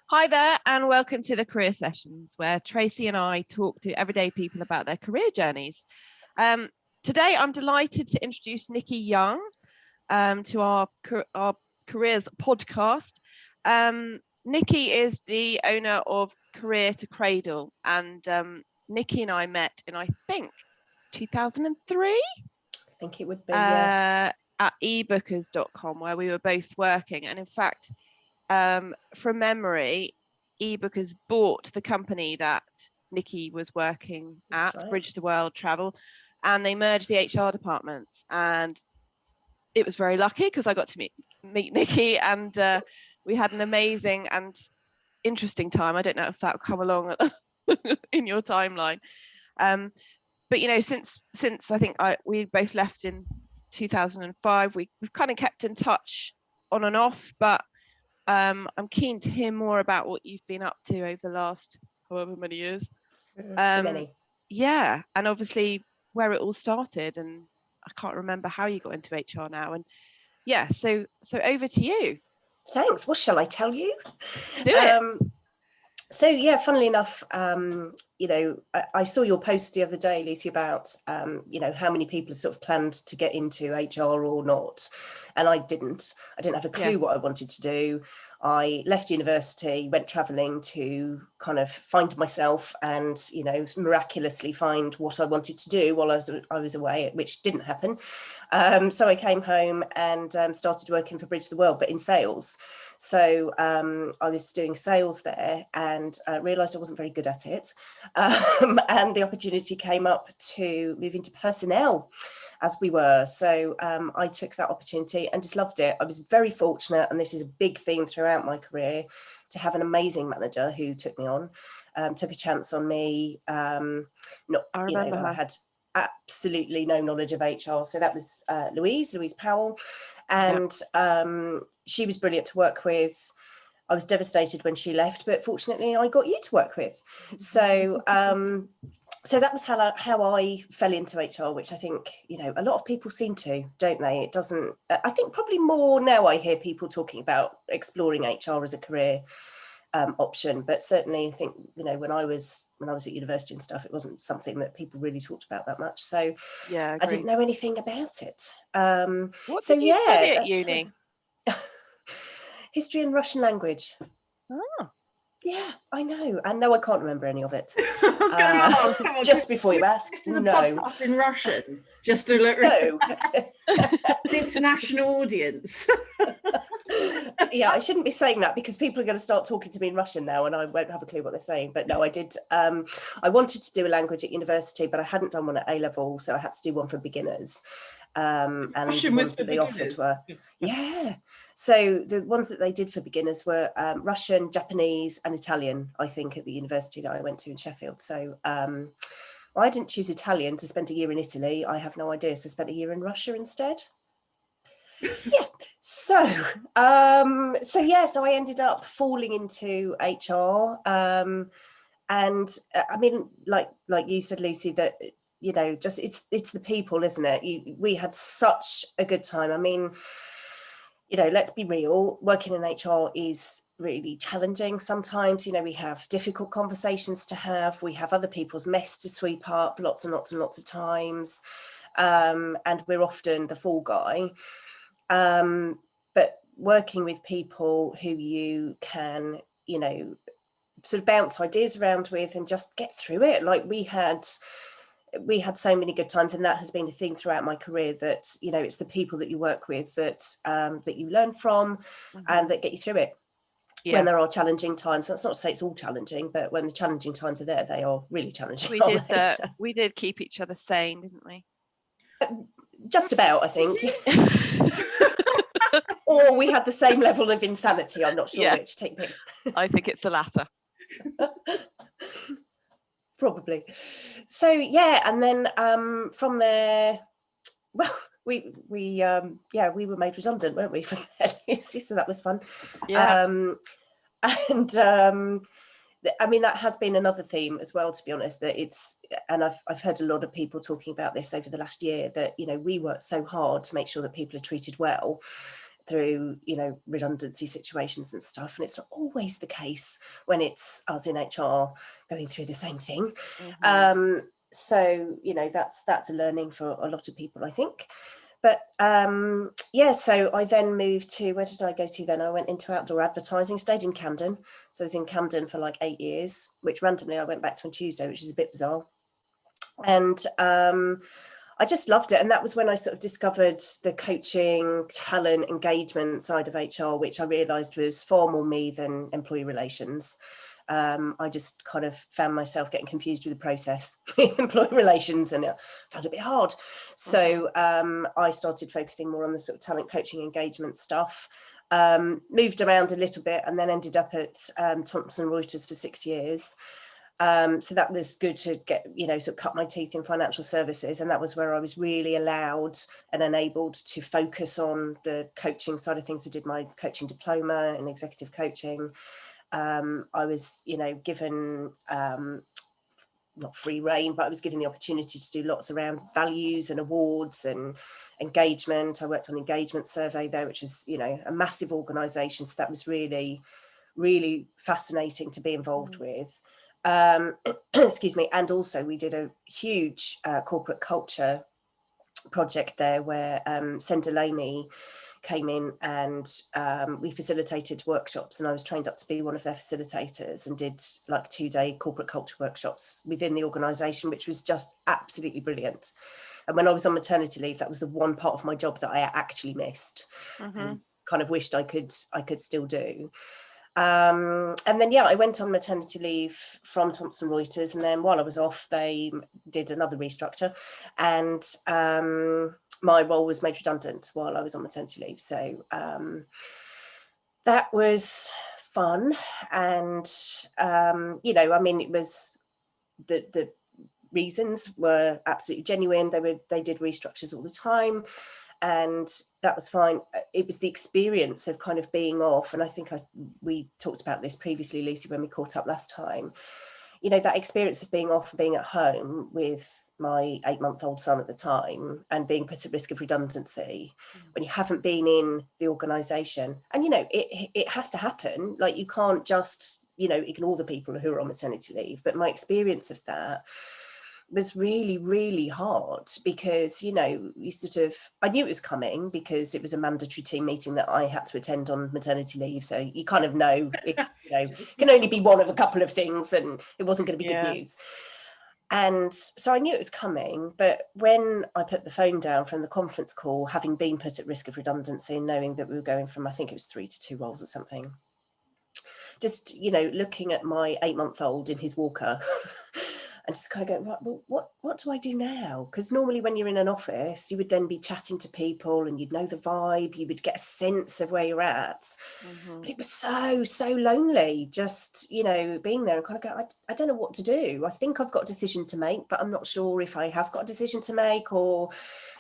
Hi there, and welcome to the Career Sessions, where Tracy and I talk to everyday people about their career journeys. Today, I'm delighted to introduce Nicki Young to our Careers podcast. Nicki is the owner of Career to Cradle, and Nicki and I met in, I think, 2003? I think it would be, yeah. At ebookers.com, where we were both working. And in fact, from memory, ebookers bought the company that Nicki was working at, right. Bridge the World Travel, and they merged the HR departments. And it was very lucky because I got to meet Nicki, and we had an amazing and interesting time. I don't know if that will come along in your timeline. But you know, since I think we both left in 2005, we've kind of kept in touch on and off, but I'm keen to hear more about what you've been up to over the last however many years. Too many. Yeah, and obviously where it all started, and I can't remember how you got into HR now. And yeah, so over to you. Thanks. What shall I tell you? Do it. So yeah, funnily enough, you know, I saw your post the other day, Lucy, about you know, how many people have sort of planned to get into HR or not, and I didn't have a clue what I wanted to do. I left university, went travelling to kind of find myself and, you know, miraculously find what I wanted to do while I was away, which didn't happen. So I came home and started working for Bridge the World, but in sales. So I was doing sales there and realised I wasn't very good at it. And the opportunity came up to move into personnel as we were. So I took that opportunity and just loved it. I was very fortunate, and this is a big theme throughout my career, to have an amazing manager who took me on, took a chance on me. I had absolutely no knowledge of HR. So that was Louise Powell. And she was brilliant to work with. I was devastated when she left, but fortunately I got you to work with. So so that was how I fell into HR, which I think, you know, a lot of people seem to, don't they? It doesn't, I think probably more now I hear people talking about exploring HR as a career option, but certainly I think, you know, when I was at university and stuff, it wasn't something that people really talked about that much. So yeah, I didn't know anything about it. What did you study at uni? History and Russian language. Oh. Yeah, I know. And no, I can't remember any of it. I was going to ask, come on, just before you asked, the podcast in Russian, just to look an international audience. Yeah, I shouldn't be saying that because people are going to start talking to me in Russian now and I won't have a clue what they're saying. But no, I did. I wanted to do a language at university, but I hadn't done one at A level, so I had to do one for beginners. And Russian the ones that they offered were, so the ones that they did for beginners were Russian, Japanese and Italian, I think, at the university that I went to in Sheffield. So I didn't choose Italian to spend a year in Italy. I have no idea. So I spent a year in Russia instead. Yeah. So I ended up falling into HR. And I mean, like you said, Lucy, that, you know, just it's the people, isn't it? We had such a good time. I mean, you know, let's be real, working in HR is really challenging sometimes. You know, we have difficult conversations to have, we have other people's mess to sweep up lots and lots and lots of times, and we're often the fall guy. But working with people who you can, you know, sort of bounce ideas around with and just get through it, like we had so many good times, and that has been a thing throughout my career, that, you know, it's the people that you work with that that you learn from and that get you through it when there are challenging times. That's not to say it's all challenging, but when the challenging times are there, they are really challenging. We did keep each other sane, didn't we? Just about, I think. Or we had the same level of insanity. I'm not sure which. Take me. I think it's the latter. Probably. So yeah, and then from there, well, we were made redundant, weren't we, from there, Lucy? So that was fun. Yeah. I mean, that has been another theme as well, to be honest, that it's, and I've heard a lot of people talking about this over the last year, that, you know, we work so hard to make sure that people are treated well, through, you know, redundancy situations and stuff, and it's not always the case when it's us in HR going through the same thing. So, you know, that's a learning for a lot of people, I think. But yeah, so I then moved to, where did I go to then? I went into outdoor advertising, stayed in Camden. So I was in Camden for like 8 years, which randomly I went back to on Tuesday, which is a bit bizarre. And I just loved it. And that was when I sort of discovered the coaching, talent, engagement side of HR, which I realised was far more me than employee relations. I just kind of found myself getting confused with the process with employee relations, and I found it a bit hard. So I started focusing more on the sort of talent coaching engagement stuff, moved around a little bit, and then ended up at Thomson Reuters for 6 years. So that was good to get, you know, sort of cut my teeth in financial services. And that was where I was really allowed and enabled to focus on the coaching side of things. I did my coaching diploma in executive coaching. I was, you know, given not free rein, but I was given the opportunity to do lots around values and awards and engagement. I worked on the engagement survey there, which was, you know, a massive organisation. So that was really, really fascinating to be involved with. Excuse me. And also we did a huge corporate culture project there where Sen Delaney came in, and we facilitated workshops, and I was trained up to be one of their facilitators and did like 2-day corporate culture workshops within the organisation, which was just absolutely brilliant. And when I was on maternity leave, that was the one part of my job that I actually missed, and kind of wished I could still do. And then, yeah, I went on maternity leave from Thomson Reuters, and then while I was off, they did another restructure, and my role was made redundant while I was on maternity leave. So that was fun. And, you know, I mean, it was the reasons were absolutely genuine. They did restructures all the time, and that was fine. It was the experience of kind of being off. And I think we talked about this previously, Lucy, when we caught up last time. You know, that experience of being off and being at home with my 8-month-old son at the time and being put at risk of redundancy when you haven't been in the organisation. And, you know, it has to happen. Like, you can't just, you know, ignore the people who are on maternity leave. But my experience of that was really, really hard because, you know, I knew it was coming because it was a mandatory team meeting that I had to attend on maternity leave. So you kind of know, it, you know, can only be one of a couple of things, and it wasn't going to be good news. And so I knew it was coming. But when I put the phone down from the conference call, having been put at risk of redundancy and knowing that we were going from, I think it was 3 to 2 roles or something, just, you know, looking at my 8-month-old in his walker and just kind of go, well, what do I do now? Because normally when you're in an office, you would then be chatting to people and you'd know the vibe, you would get a sense of where you're at. But it was so lonely, just, you know, being there and kind of go, I don't know what to do. I think I've got a decision to make, but I'm not sure if I have got a decision to make.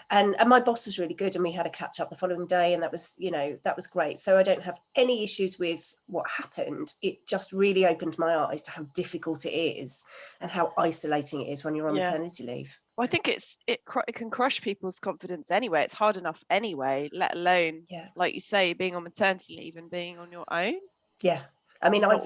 And my boss was really good, and we had a catch up the following day, and that was, you know, that was great. So I don't have any issues with what happened. It just really opened my eyes to how difficult it is and how isolating it is when you're on maternity leave. Well, I think it can crush people's confidence anyway. It's hard enough anyway, let alone, like you say, being on maternity leave and being on your own. Yeah. I mean, I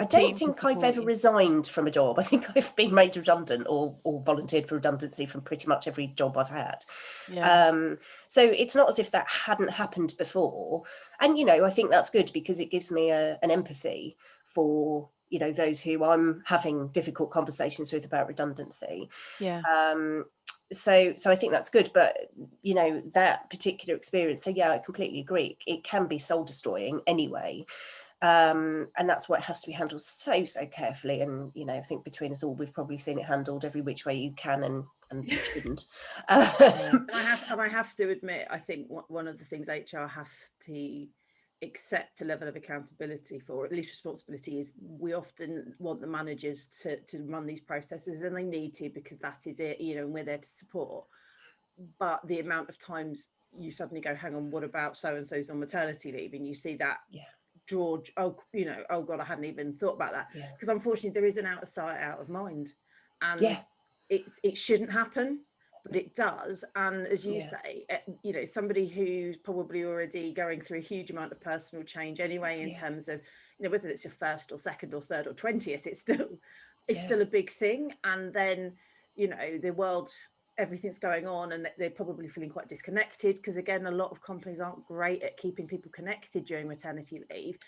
don't think I've ever resigned from a job. I think I've been made redundant or volunteered for redundancy from pretty much every job I've had. So it's not as if that hadn't happened before. And, you know, I think that's good because it gives me an empathy for, you know, those who I'm having difficult conversations with about redundancy. So I think that's good. But, you know, that particular experience, so yeah, I completely agree. It can be soul destroying anyway. And that's why it has to be handled so carefully. And, you know, I think between us all, we've probably seen it handled every which way you can and shouldn't. And I have to admit, I think one of the things HR has to accept a level of accountability for, at least responsibility, is we often want the managers to run these processes, and they need to, because that is it, you know, and we're there to support. But the amount of times you suddenly go, hang on, what about so-and-so's on maternity leave? And you see that George, oh God, I hadn't even thought about that. Because unfortunately there is an out of sight, out of mind, and it shouldn't happen. but it does. And as you say, you know, somebody who's probably already going through a huge amount of personal change anyway, in terms of, you know, whether it's your first or second or third or 20th, it's still a big thing. And then, you know, the world's, everything's going on, and they're probably feeling quite disconnected, because again, a lot of companies aren't great at keeping people connected during maternity leave.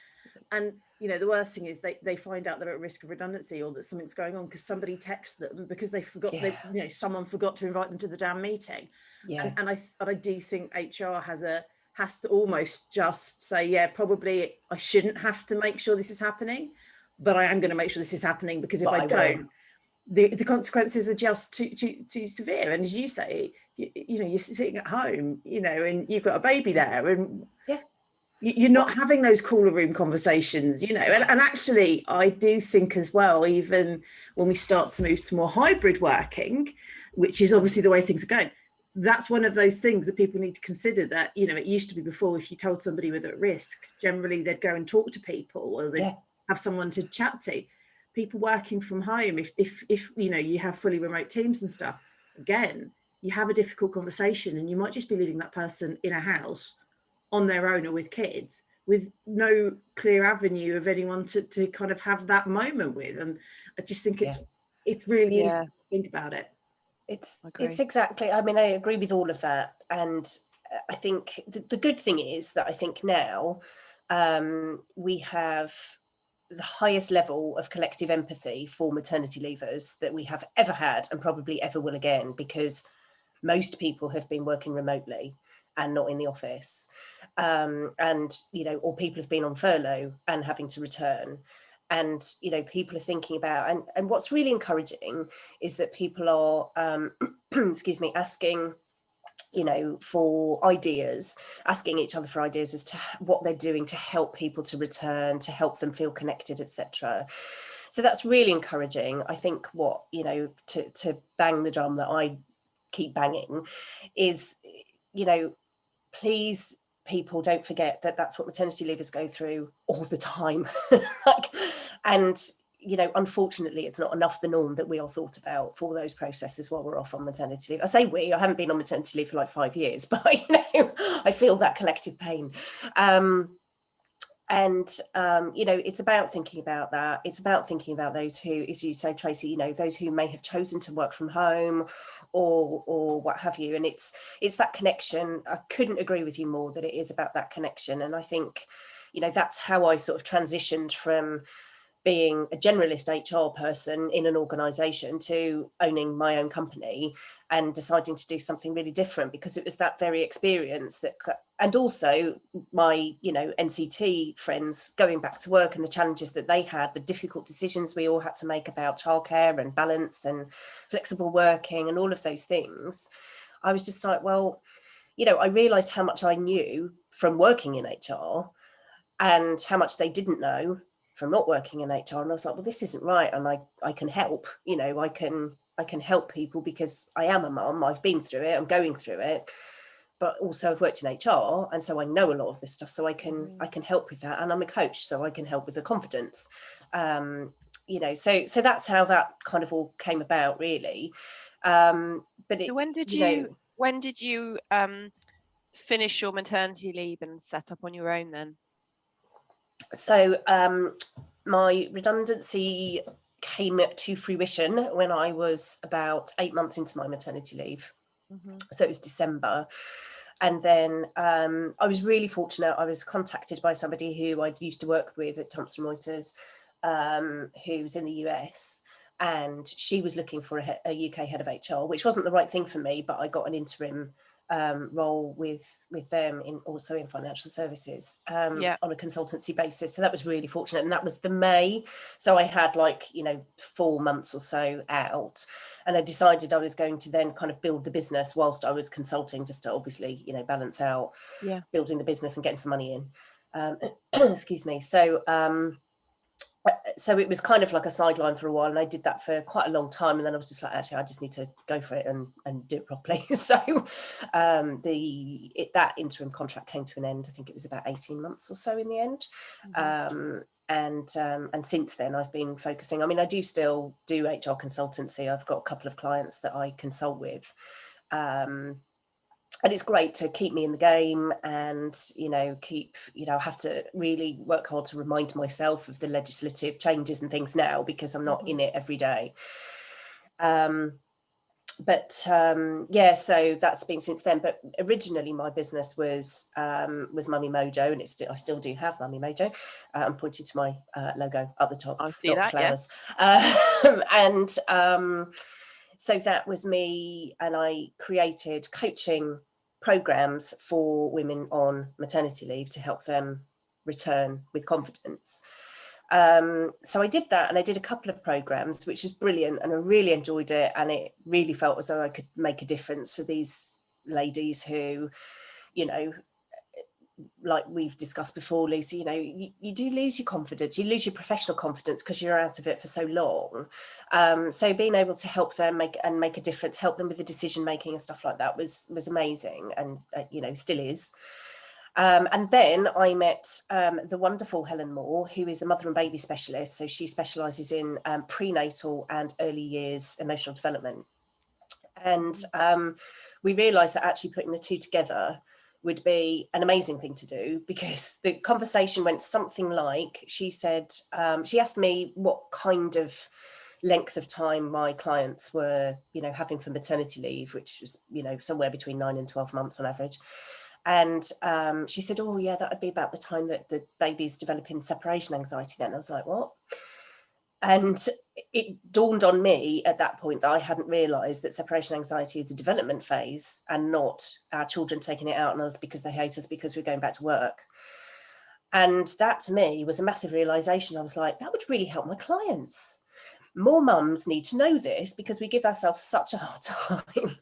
And you know, the worst thing is they find out they're at risk of redundancy, or that something's going on because somebody texts them because they forgot, you know, someone forgot to invite them to the damn meeting. And I do think HR has to almost just say, yeah, probably I shouldn't have to make sure this is happening, but I am going to make sure this is happening, because if I don't, the consequences are just too severe. And as you say, you know, you're sitting at home, you know, and you've got a baby there, and you're not having those cooler room conversations, you know. And actually, I do think as well, even when we start to move to more hybrid working, which is obviously the way things are going, that's one of those things that people need to consider. That, you know, it used to be before, if you told somebody was at risk, generally they'd go and talk to people, or they'd have someone to chat to. People working from home, if you know, you have fully remote teams and stuff, again, you have a difficult conversation, and you might just be leaving that person in a house on their own or with kids, with no clear avenue of anyone to kind of have that moment with. And I just think it's really easy to think about it. It's exactly, I mean, I agree with all of that. And I think the good thing is that I think now we have the highest level of collective empathy for maternity leavers that we have ever had, and probably ever will again, because most people have been working remotely and not in the office, and you know, or people have been on furlough and having to return. And you know, people are thinking about, and what's really encouraging is that people are excuse me, asking, you know, for ideas, asking each other for ideas as to what they're doing to help people to return, to help them feel connected, etc. So that's really encouraging. I think what, you know, to bang the drum that I keep banging is, you know, please, people, don't forget that that's what maternity leavers go through all the time. And you know, unfortunately, it's not enough the norm that we are thought about for those processes while we're off on maternity leave. I say I haven't been on maternity leave for like 5 years, but you know, I feel that collective pain. You know, it's about thinking about that. It's about thinking about those who, as you say, Tracy, you know, those who may have chosen to work from home or what have you. And it's that connection. I couldn't agree with you more that it is about that connection. And I think, you know, that's how I sort of transitioned from being a generalist HR person in an organization to owning my own company and deciding to do something really different, because it was that very experience that, and also my, you know, NCT friends going back to work and the challenges that they had, the difficult decisions we all had to make about childcare and balance and flexible working and all of those things. I was just like, well, you know, I realized how much I knew from working in HR and how much they didn't know from not working in HR. And I was like, well, this isn't right. And I can help, you know, I can help people because I am a mum. I've been through it. I'm going through it, but also I've worked in HR. And so I know a lot of this stuff. So I can help with that. And I'm a coach, so I can help with the confidence. You know, so that's how that kind of all came about, really. But so when did you finish your maternity leave and set up on your own then? So my redundancy came to fruition when I was about 8 months into my maternity leave. So it was December. And then I was really fortunate. I was contacted by somebody who I'd used to work with at Thomson Reuters, who was in the US. And she was looking for a UK head of HR, which wasn't the right thing for me, but I got an interim role with them also in financial services on a consultancy basis. So that was really fortunate. And that was the May. So I had 4 months or so out, and I decided I was going to then kind of build the business whilst I was consulting, just to obviously, balance out building the business and getting some money in. Excuse me. So it was kind of like a sideline for a while, and I did that for quite a long time, and then I was just like, actually, I just need to go for it and do it properly. So that interim contract came to an end. I think it was about 18 months or so in the end. And since then I've been focusing. I mean, I do still do HR consultancy. I've got a couple of clients that I consult with, And it's great to keep me in the game, and, you know, I have to really work hard to remind myself of the legislative changes and things now, because I'm not in it every day. Yeah, so that's been since then. But originally my business was Mummy Mojo, and I still do have Mummy Mojo. I'm pointing to my logo up the top. I see that, flowers. yes. So that was me, and I created coaching programs for women on maternity leave to help them return with confidence. So I did that, and I did a couple of programs, which was brilliant, and I really enjoyed it, and it really felt as though I could make a difference for these ladies who, you know, like we've discussed before, Lucy, you know, you do lose your confidence, you lose your professional confidence because you're out of it for so long. So being able to help them make a difference, help them with the decision making and stuff like that was amazing, and you know, still is. And then I met the wonderful Helen Moore, who is a mother and baby specialist. So she specialises in prenatal and early years emotional development. And we realised that actually putting the two together would be an amazing thing to do, because the conversation went something like, she said, she asked me what kind of length of time my clients were, you know, having for maternity leave, which was, you know, somewhere between 9 and 12 months on average. And she said, oh yeah, that would be about the time that the baby's developing separation anxiety then. I was like, what? And it dawned on me at that point that I hadn't realised that separation anxiety is a development phase, and not our children taking it out on us because they hate us because we're going back to work. And that to me was a massive realisation. I was like, that would really help my clients. More mums need to know this, because we give ourselves such a hard time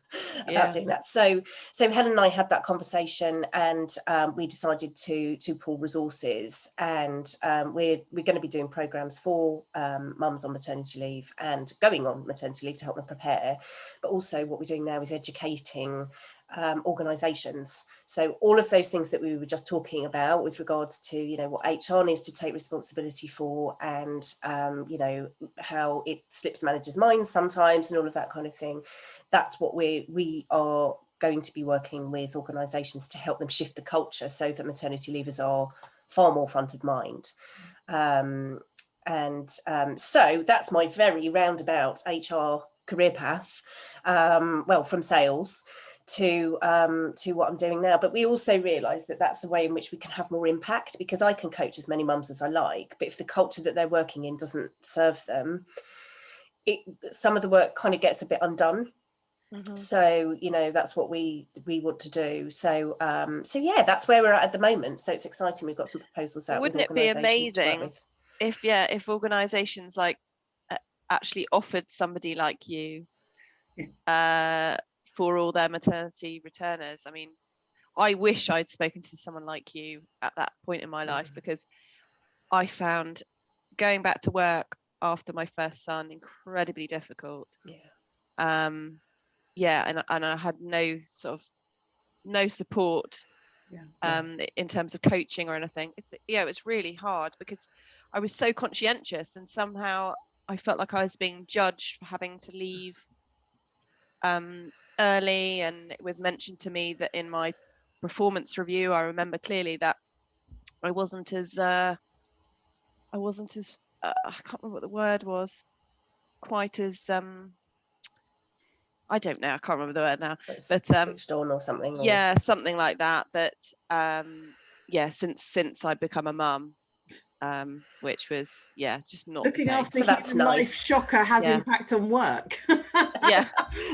about doing that. So Helen and I had that conversation, and we decided to pool resources, and we're going to be doing programs for mums on maternity leave and going on maternity leave to help them prepare. But also what we're doing now is educating organisations. So all of those things that we were just talking about with regards to, you know, what HR needs to take responsibility for, and you know, how it slips managers' minds sometimes, and all of that kind of thing. That's what we are going to be working with organisations to help them shift the culture, so that maternity leavers are far more front of mind. So that's my very roundabout HR career path, well, from sales to what I'm doing now. But we also realise that that's the way in which we can have more impact, because I can coach as many mums as I like, but if the culture that they're working in doesn't serve them, some of the work kind of gets a bit undone. So, you know, that's what we want to do. So yeah, that's where we're at the moment. So it's exciting. We've got some proposals out. Wouldn't it be amazing if organisations like actually offered somebody like you for all their maternity returners? I mean, I wish I'd spoken to someone like you at that point in my life, because I found going back to work after my first son incredibly difficult. And I had no support in terms of coaching or anything. It's really hard, because I was so conscientious, and somehow I felt like I was being judged for having to leave early. And it was mentioned to me that in my performance review, I remember clearly that I wasn't as I can't remember what the word was, quite as I don't know, I can't remember the word now, but switched on or something, or... something like that. But since I've become a mum, which was just not looking the case. after human life shocker has impact on work.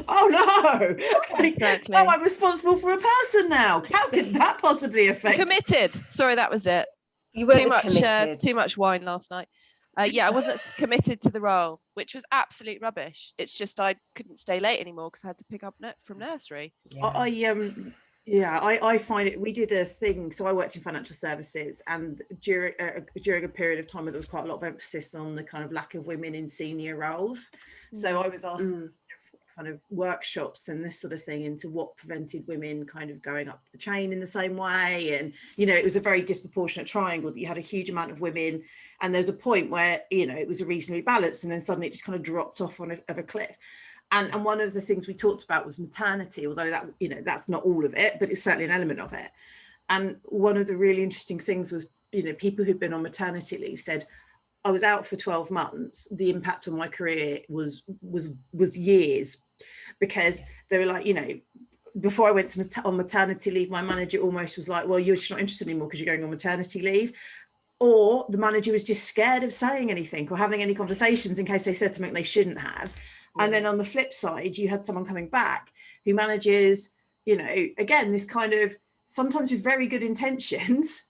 Oh no, exactly. Oh, I'm responsible for a person now. How could that possibly affect? Committed. Sorry, that was it. You weren't committed. Too much wine last night. I wasn't committed to the role, which was absolute rubbish. It's just I couldn't stay late anymore because I had to pick up from nursery. I find it. We did a thing. So I worked in financial services, and during a period of time where there was quite a lot of emphasis on the kind of lack of women in senior roles. So I was asked kind of workshops and this sort of thing into what prevented women kind of going up the chain in the same way. And, you know, it was a very disproportionate triangle that you had a huge amount of women, and there's a point where, you know, it was a reasonably balanced, and then suddenly it just kind of dropped off of a cliff. And one of the things we talked about was maternity, although that, you know, that's not all of it, but it's certainly an element of it. And one of the really interesting things was, you know, people who've been on maternity leave said, I was out for 12 months. The impact on my career was years, because they were like, you know, before I went on maternity leave, my manager almost was like, well, you're just not interested anymore because you're going on maternity leave. Or the manager was just scared of saying anything or having any conversations in case they said something they shouldn't have. Yeah. And then on the flip side, you had someone coming back who manages, you know, again, this kind of, sometimes with very good intentions,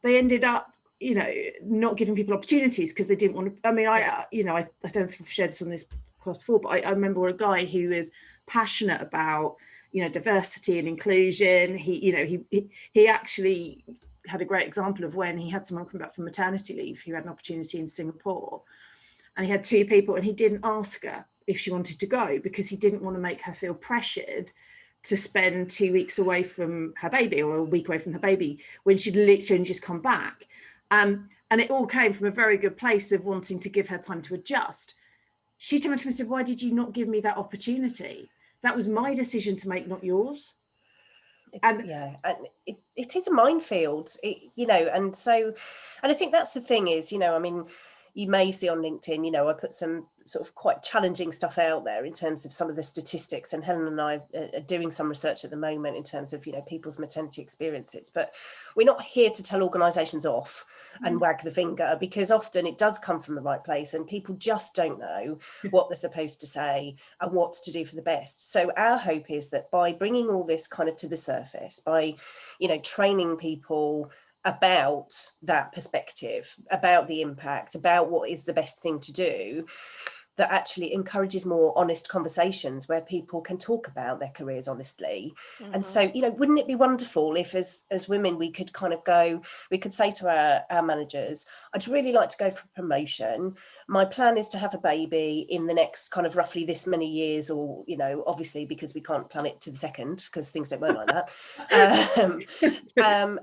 they ended up, you know, not giving people opportunities because they didn't want to. I mean, I don't think I've shared this on this course before, but I remember a guy who is passionate about, you know, diversity and inclusion. He actually had a great example of when he had someone come back from maternity leave who had an opportunity in Singapore, and he had 2 people, and he didn't ask her if she wanted to go because he didn't want to make her feel pressured to spend 2 weeks away from her baby or a week away from her baby when she'd literally just come back. And it all came from a very good place of wanting to give her time to adjust. She turned to me and said, why did you not give me that opportunity? That was my decision to make, not yours. And it is a minefield, you know, and I think that's the thing is, you know, I mean, you may see on LinkedIn, you know, I put some sort of quite challenging stuff out there in terms of some of the statistics, and Helen and I are doing some research at the moment in terms of, you know, people's maternity experiences, but we're not here to tell organisations off and wag the finger, because often it does come from the right place and people just don't know what they're supposed to say and what to do for the best. So our hope is that by bringing all this kind of to the surface, by, you know, training people about that perspective, about the impact, about what is the best thing to do, that actually encourages more honest conversations where people can talk about their careers honestly. And so, you know, wouldn't it be wonderful if as women we could kind of go, we could say to our managers, I'd really like to go for a promotion. My plan is to have a baby in the next kind of roughly this many years, or, you know, obviously because we can't plan it to the second because things don't work like that.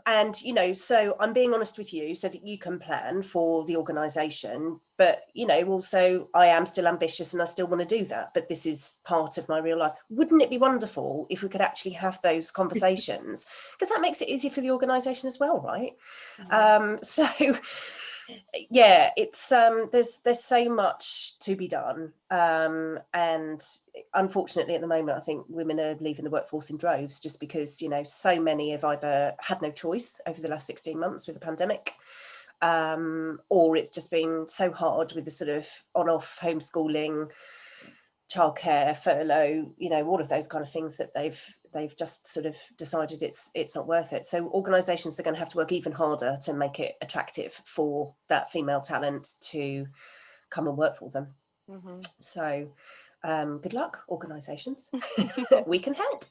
And, you know, so I'm being honest with you so that you can plan for the organisation. But, you know, also I am still ambitious and I still want to do that. But this is part of my real life. Wouldn't it be wonderful if we could actually have those conversations? Because that makes it easier for the organisation as well, right? So, yeah, it's there's so much to be done. And unfortunately, at the moment, I think women are leaving the workforce in droves just because, you know, so many have either had no choice over the last 16 months with the pandemic, or it's just been so hard with the sort of on-off homeschooling, childcare, furlough, you know, all of those kind of things that they've just sort of decided it's not worth it. So organisations are going to have to work even harder to make it attractive for that female talent to come and work for them. So good luck, organisations. We can help.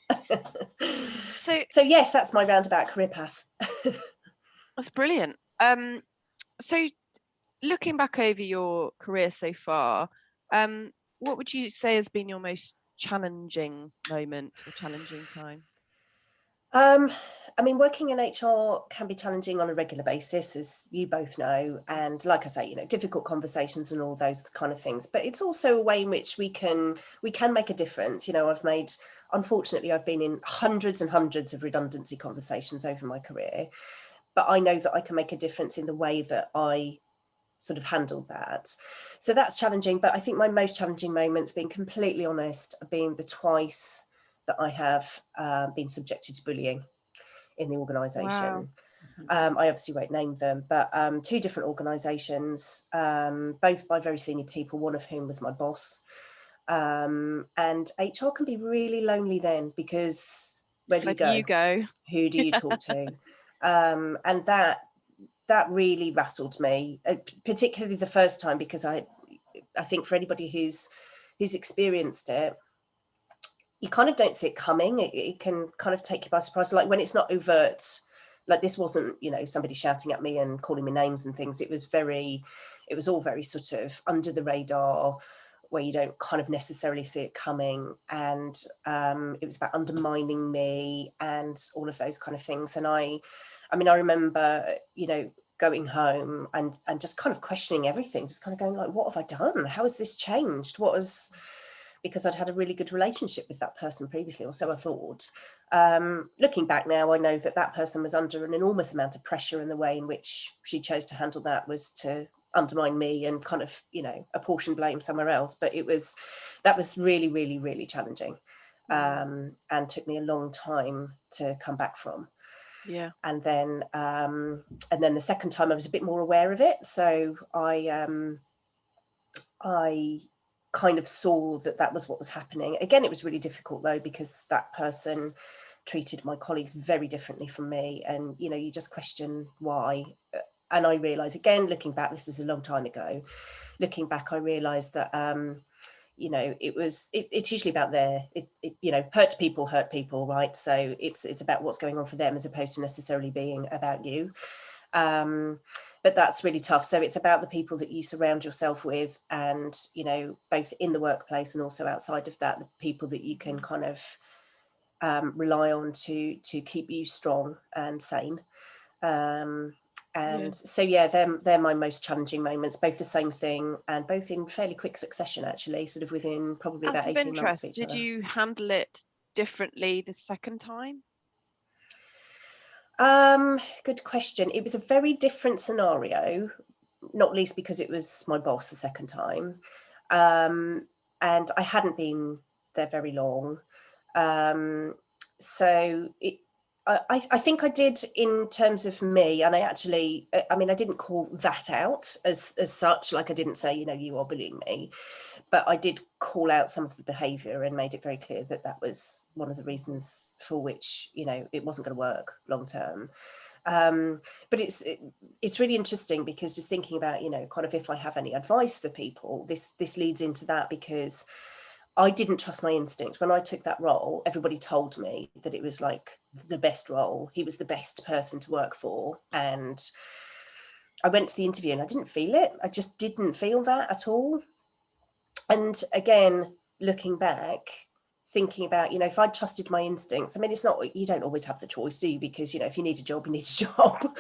So yes, that's my roundabout career path. That's brilliant. So looking back over your career so far, what would you say has been your most challenging moment or challenging time? I mean, working in HR can be challenging on a regular basis, as you both know. And like I say, you know, difficult conversations and all those kind of things. But it's also a way in which we can make a difference. You know, unfortunately, I've been in hundreds and hundreds of redundancy conversations over my career. But I know that I can make a difference in the way that I sort of handle that. So that's challenging. But I think my most challenging moments, being completely honest, have been the twice that I have been subjected to bullying in the organisation. Wow. I obviously won't name them, but 2 different organisations, both by very senior people, one of whom was my boss. And HR can be really lonely then, because where do you go? Who do you talk to? And that really rattled me, particularly the first time, because I think for anybody who's experienced it, you kind of don't see it coming. It can kind of take you by surprise. Like when it's not overt, like this wasn't, you know, somebody shouting at me and calling me names and things. It was all very sort of under the radar, where you don't kind of necessarily see it coming. And it was about undermining me and all of those kind of things. And I mean, I remember, you know, going home and just kind of questioning everything, just kind of going like, what have I done? How has this changed? because I'd had a really good relationship with that person previously, or so I thought. Looking back now, I know that that person was under an enormous amount of pressure, and the way in which she chose to handle that was to undermine me and kind of, you know, apportion blame somewhere else. But that was really, really, really challenging, and took me a long time to come back from. Yeah. And then the second time I was a bit more aware of it. So I kind of saw that that was what was happening. Again, it was really difficult though, because that person treated my colleagues very differently from me. And, you know, you just question why. And I realised, again, looking back, this is a long time ago, looking back, I realised that, you know, it's usually about you know, hurt people, right? So it's about what's going on for them as opposed to necessarily being about you. But that's really tough. So it's about the people that you surround yourself with, and, you know, both in the workplace and also outside of that, the people that you can kind of rely on to keep you strong and sane. So yeah, they're my most challenging moments, both the same thing and both in fairly quick succession, actually, sort of within probably about 18 months of each other. Did you handle it differently the second time? Good question. It was a very different scenario, not least because it was my boss the second time, and I hadn't been there very long. So I think I did, in terms of me, and I mean, I didn't call that out as such, like I didn't say, you know, you are bullying me, but I did call out some of the behaviour and made it very clear that that was one of the reasons for which, you know, it wasn't going to work long term. But it's really interesting, because just thinking about, you know, kind of if I have any advice for people, this leads into that, because I didn't trust my instincts. When I took that role, everybody told me that it was like the best role. He was the best person to work for. And I went to the interview and I didn't feel it. I just didn't feel that at all. And again, looking back, thinking about, you know, if I trusted my instincts, I mean, it's not, you don't always have the choice, do you? Because, you know, if you need a job, you need a job.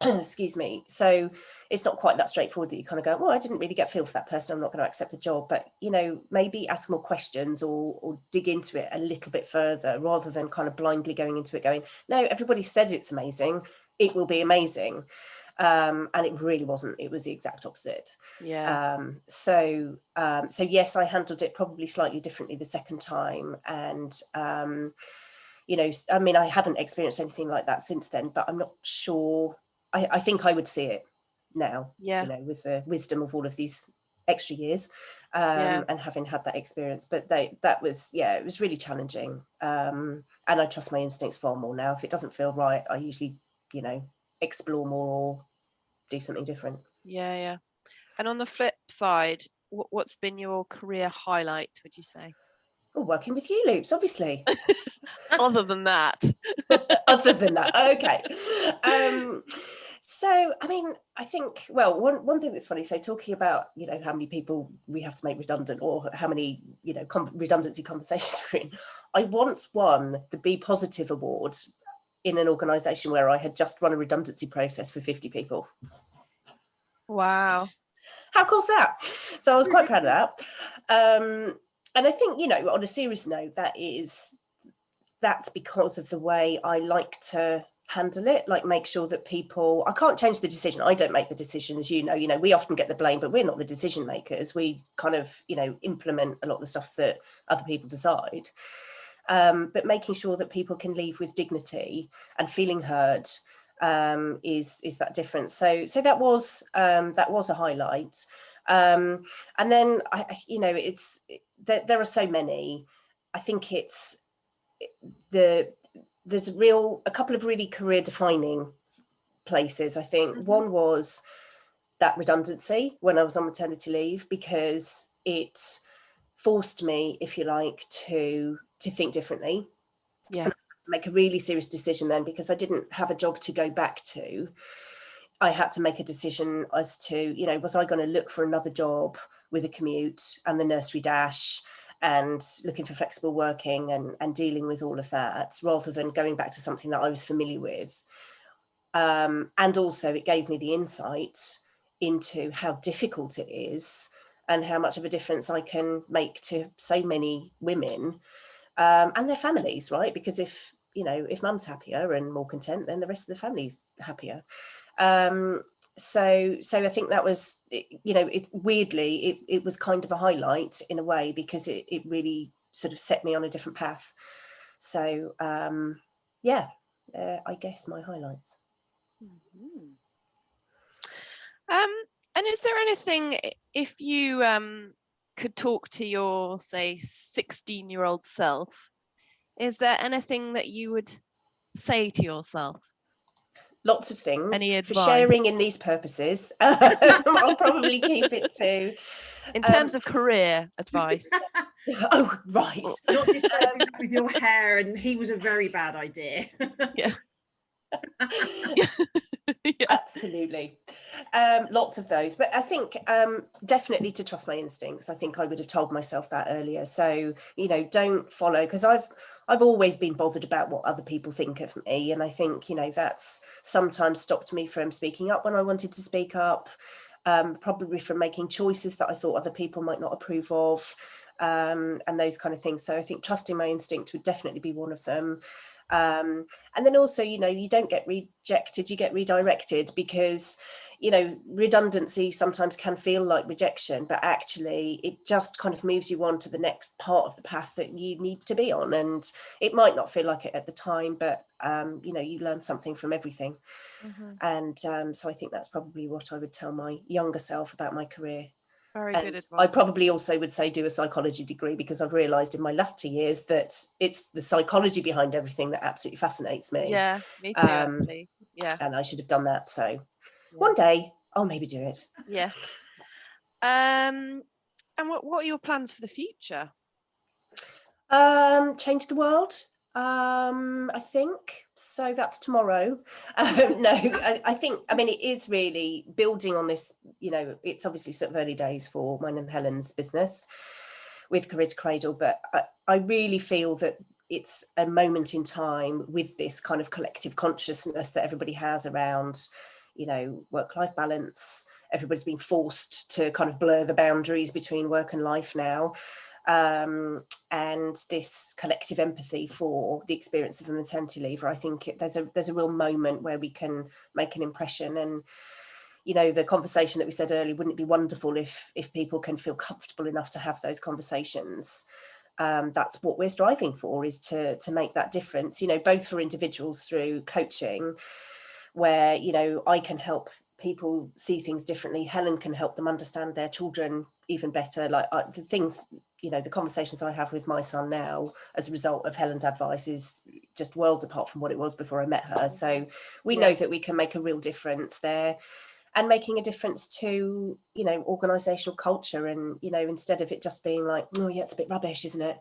Excuse me. So it's not quite that straightforward that you kind of go, well, I didn't really get a feel for that person, I'm not going to accept the job. But, you know, maybe ask more questions or dig into it a little bit further, rather than kind of blindly going into it going, no, everybody said it's amazing, it will be amazing. And it really wasn't. It was the exact opposite. Yeah. So yes, I handled it probably slightly differently the second time. And you know, I mean, I haven't experienced anything like that since then, but I'm not sure. I think I would see it now, Yeah. you know, with the wisdom of all of these extra years, and having had that experience. But that was, yeah, it was really challenging. And I trust my instincts far more now. If it doesn't feel right, I usually, you know, explore more or do something different. Yeah. And on the flip side, what's been your career highlight, would you say? Well, working with you, Loops, obviously. Other than that. Other than that, okay. So, I mean, I think, well, one thing that's funny, so talking about, you know, how many people we have to make redundant, or how many, you know, redundancy conversations we're in. I once won the Be Positive Award in an organisation where I had just run a redundancy process for 50 people. Wow. How cool's that? So I was quite proud of that. And I think, you know, on a serious note, that's because of the way I like to handle it, like make sure that people, I can't change the decision. I don't make the decision, as you know, we often get the blame, but we're not the decision makers. We kind of, you know, implement a lot of the stuff that other people decide. But making sure that people can leave with dignity and feeling heard is that difference. So that was a highlight. And then you know, there are so many. I think there's a couple of really career defining places. I think one was that redundancy when I was on maternity leave, because it forced me, if you like, to think differently. Yeah. And to make a really serious decision then, because I didn't have a job to go back to. I had to make a decision as to, you know, was I going to look for another job with a commute and the nursery dash and looking for flexible working and dealing with all of that, rather than going back to something that I was familiar with. And also it gave me the insight into how difficult it is and how much of a difference I can make to so many women and their families, right? Because if mum's happier and more content, then the rest of the family's happier. So I think that was, it was kind of a highlight in a way, because it really sort of set me on a different path. So I guess my highlights. Mm-hmm. And is there anything, if you could talk to your, say, 16-year-old self, is there anything that you would say to yourself? Lots of things. Any for advice? Sharing in these purposes. I'll probably keep it to. In terms of career advice. Oh, right. Not distracting with your hair, and he was a very bad idea. Yeah. Yeah. Absolutely. Lots of those, but I think definitely to trust my instincts. I think I would have told myself that earlier. So, don't follow, because I've always been bothered about what other people think of me, and I think that's sometimes stopped me from speaking up when I wanted to speak up, probably from making choices that I thought other people might not approve of, and those kind of things. So I think trusting my instinct would definitely be one of them. And then also, you don't get rejected, you get redirected, because redundancy sometimes can feel like rejection, but actually it just kind of moves you on to the next part of the path that you need to be on. And it might not feel like it at the time, but you learn something from everything. Mm-hmm. And so I think that's probably what I would tell my younger self about my career. Very and good advice. I probably also would say do a psychology degree, because I've realised in my latter years that it's the psychology behind everything that absolutely fascinates me. Yeah, me too, actually. Yeah. And I should have done that. So one day I'll maybe do it. Yeah. And what are your plans for the future? Change the world. I think so. That's tomorrow. No, I think, it is really building on this. It's obviously sort of early days for mine and Helen's business with Career to Cradle, but I really feel that it's a moment in time with this kind of collective consciousness that everybody has around, work-life balance. Everybody's been forced to kind of blur the boundaries between work and life now. And this collective empathy for the experience of a maternity leave, I think there's a real moment where we can make an impression. And the conversation that we said earlier, wouldn't it be wonderful if people can feel comfortable enough to have those conversations? That's what we're striving for, is to make that difference, both for individuals through coaching, where I can help people see things differently. Helen can help them understand their children even better. Like the things, the conversations I have with my son now as a result of Helen's advice is just worlds apart from what it was before I met her. So we know that we can make a real difference there, and making a difference to, organisational culture. And, instead of it just being like, oh yeah, it's a bit rubbish, isn't it?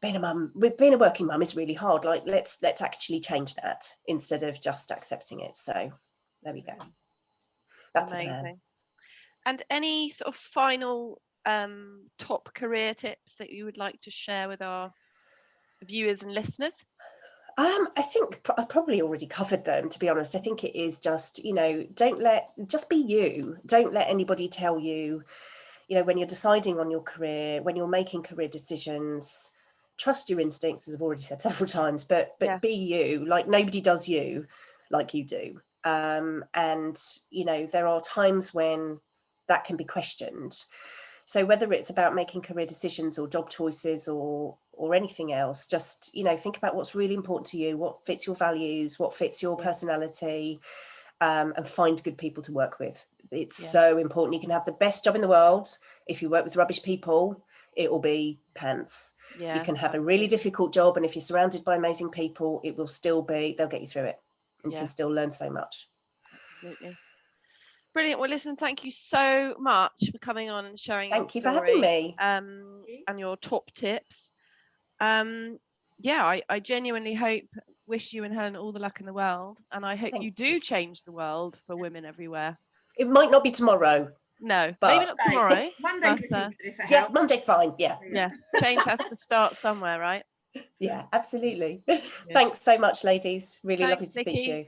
Being a working mum is really hard. Like, let's actually change that instead of just accepting it. So there we go. That's amazing. And any sort of final top career tips that you would like to share with our viewers and listeners? I think I probably already covered them, to be honest. I think it is just, just be you. Don't let anybody tell you, when you're deciding on your career, when you're making career decisions, trust your instincts, as I've already said several times, but be you. Like, nobody does you like you do. And, there are times when that can be questioned. So whether it's about making career decisions or job choices or anything else, just, think about what's really important to you, what fits your values, what fits your personality, and find good people to work with. It's so important. You can have the best job in the world. If you work with rubbish people, it will be pants. You can have a really difficult job, and if you're surrounded by amazing people, it will still be, they'll get you through it. And you can still learn so much. Absolutely. Brilliant. Well, listen, thank you so much for coming on and sharing your story. Thank you for having me. And your top tips. I genuinely wish you and Helen all the luck in the world. And I hope you do change the world for women everywhere. It might not be tomorrow. No, but maybe not tomorrow. Monday's Monday's fine. Yeah. Change has to start somewhere, right? Yeah, absolutely. Thanks so much, ladies. Really lovely to speak to you.